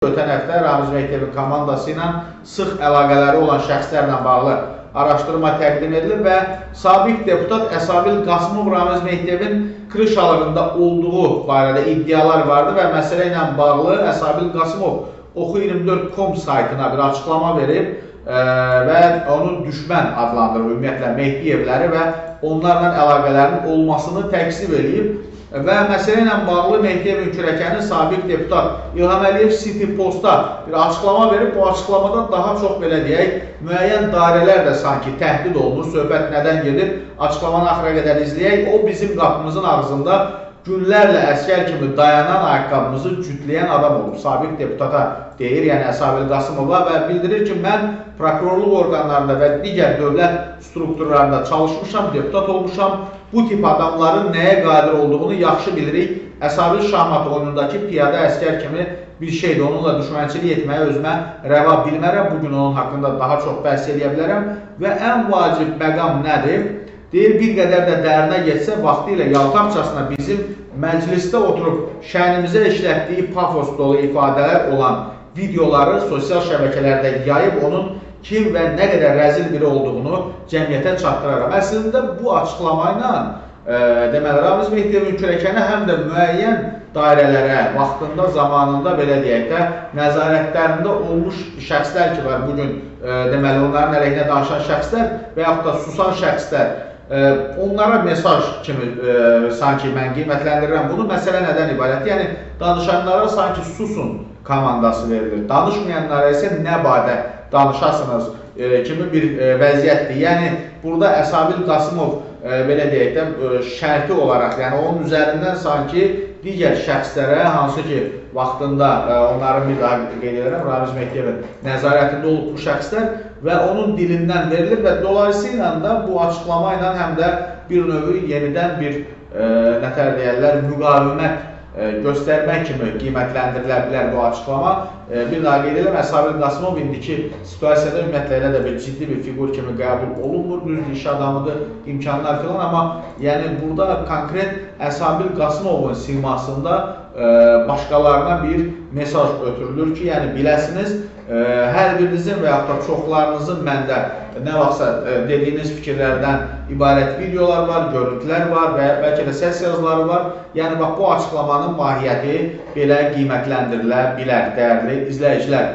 Ötən həftə Ramiz Mehdiyevin komandası ilə sıx əlaqələri olan şəxslərlə bağlı araşdırma təqdim edilir və sabiq deputat Əsabil Qasımov Ramiz Mehdiyevin Krışalığında olduğu barədə iddialar vardı və məsələ ilə bağlı Əsabil Qasımov Oxu24.com saytına bir açıqlama verib və onu düşmən adlandırıb, ümumiyyətlə Mehdiyevləri və onlarla əlaqələrin olmasını təksib edib. Və məsələ ilə bağlı Mehdiyevin kürəkəni sabiq deputat İlham Əliyev City Post'a bir açıqlama verib. Bu açıqlamada daha çox belə deyək, müəyyən dairələr də sanki təhdid olunur. Söhbət nədən gedir? Açıqlamanı axıra qədər izləyək. O bizim qapımızın ağzında günlərlə əskər kimi dayanan ayaqqabımızı cütləyən adam olub. Sabiq deputata deyir, yəni Əsabil Qasımova və bildirir ki, mən prokurorluq orqanlarında və digər dövlət strukturlarında çalışmışam, deputat olmuşam. Bu tip adamların nəyə qadir olduğunu yaxşı bilirik. Əsabil şahmat oyunundakı piyada əskər kimi bir şeydir. Onunla düşmənçilik etməyə özümə rəva bilmərəm. Bugün onun haqqında daha çox bəhs edə bilərəm. Və ən vacib məqam nədir? Deyir, bir qədər də dərinə getsə, vaxtı ilə yaltaqcasına bizim məclisdə oturub şənimizə işlətdiyi pafos dolu ifadələr olan videoları sosial şəbəkələrdə yayıb onun kim və nə qədər rəzil biri olduğunu cəmiyyətə çatdıraraq. Əslində bu açıqlama ilə deməli, Ramiz Mehdiyevin kürəkəni həm də müəyyən dairələrə, vaxtında, zamanında belə deyək də, nəzarətlərində olmuş şəxslər ki var bugün, deməli, onların əleyhinə danışan şəxslər və yaxud da susan şəxslər, onlara mesaj kimi sanki mən qiymətləndirirəm bunu. Məsələ nədən ibarət? Yəni, danışanlara sanki susun komandası verilir. Danışmayanlara isə nə badə danışasınız kimi bir vəziyyətdir. Yəni, burada Əsabil Qasımov belə deyək də, şərti olaraq, yəni onun üzərindən sanki digər şəxslərə, hansı ki, vaxtında onların bir daha qeyd edirəm, Ramiz Mehdiyevin nəzarətində olub bu şəxslər və onun dilindən verilir və dolayısıyla da bu açıqlama ilə həm də bir növü yenidən bir, nətər deyərlər, müqavimət göstərmək kimi qiymətləndirilə bilər bu açıqlama. Bir daha qeyd edirəm, Əsabil Qasımov indiki situasiyada ümumiyyətlə elə də bir ciddi bir figur kimi qəbul olunmur, düzdür, iş adamıdır, imkanlar filan, amma yəni burada konkret Əsabil Qasımovun simasında başqalarına bir mesaj ötürülür ki, yəni biləsiniz, hər birinizin və yaxud da çoxlarınızın məndə nə vaxtsa dediyiniz fikirlərdən ibarət videolar var, görüntülər var və bəlkə də səs yazıları var. Yəni, bax, bu açıqlamanın mahiyyəti belə qiymətləndirilə bilər, dəyərli izləyicilər.